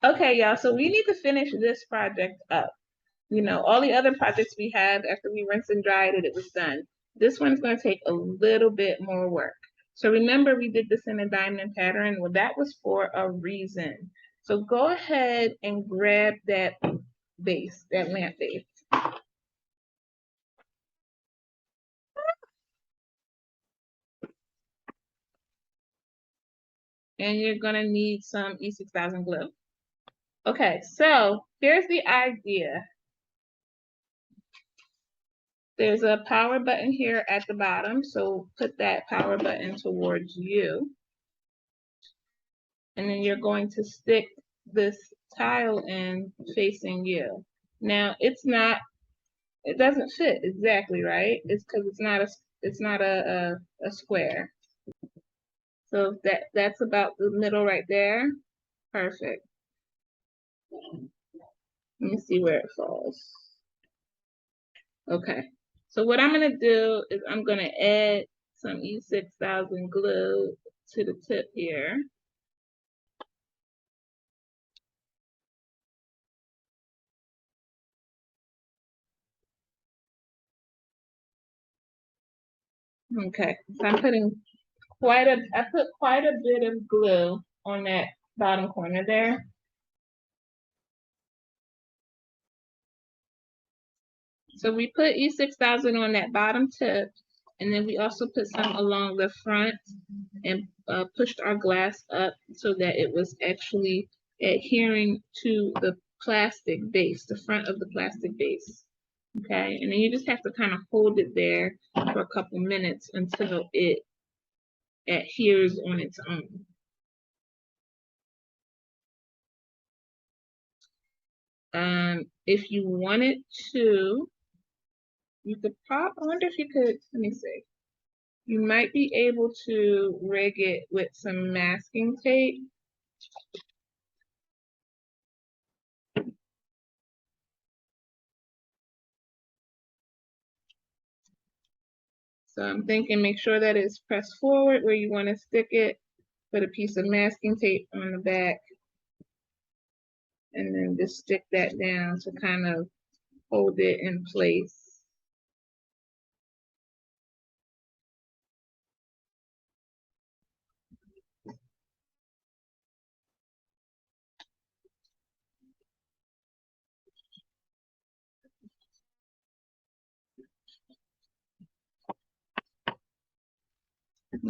Okay, y'all, so we need to finish this project up. You know, all the other projects we had, after we rinse and dried it, it was done. This one's going to take a little bit more work. So remember, we did this in a diamond pattern. Well, that was for a reason. So go ahead and grab that base, that lamp base. And you're going to need some E6000 glue. Okay, so here's the idea. There's a power button here at the bottom, so put that power button towards you. And then you're going to stick this tile in facing you. Now it doesn't fit exactly, right? It's because it's not a square. So that's about the middle right there. Perfect. Let me see where it falls. Okay. So what I'm gonna do is I'm gonna add some E6000 glue to the tip here. Okay, so I put quite a bit of glue on that bottom corner there. So we put E6000 on that bottom tip, and then we also put some along the front and pushed our glass up so that it was actually adhering to the plastic base, the front of the plastic base. Okay, and then you just have to kind of hold it there for a couple minutes until it adheres on its own. If you wanted to, you could I wonder if you could, let me see. You might be able to rig it with some masking tape. So I'm thinking make sure that it's pressed forward where you want to stick it. Put a piece of masking tape on the back. And then just stick that down to kind of hold it in place.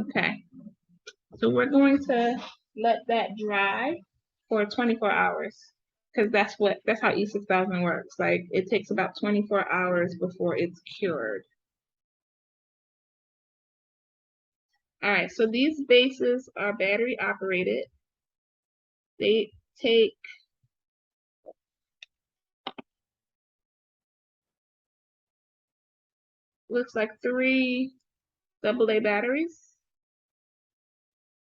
Okay. So we're going to let that dry for 24 hours because that's how E6000 works. Like it takes about 24 hours before it's cured. All right, so these bases are battery operated. They take looks like 3 AA batteries.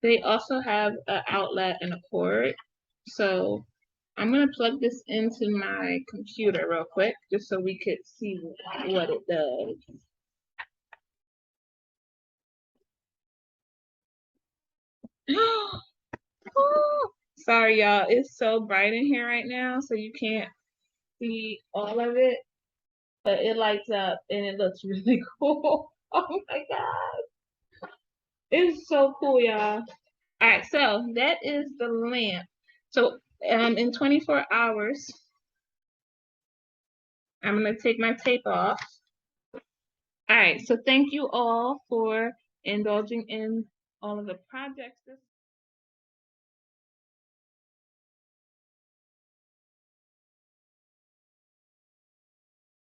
They also have an outlet and a cord. So I'm gonna plug this into my computer real quick just so we could see what it does. Sorry, y'all. It's so bright in here right now, so you can't see all of it, but it lights up and it looks really cool. Oh my God. It's so cool, y'all. All right, so that is the lamp. So in 24 hours, I'm gonna take my tape off. All right, so thank you all for indulging in all of the projects.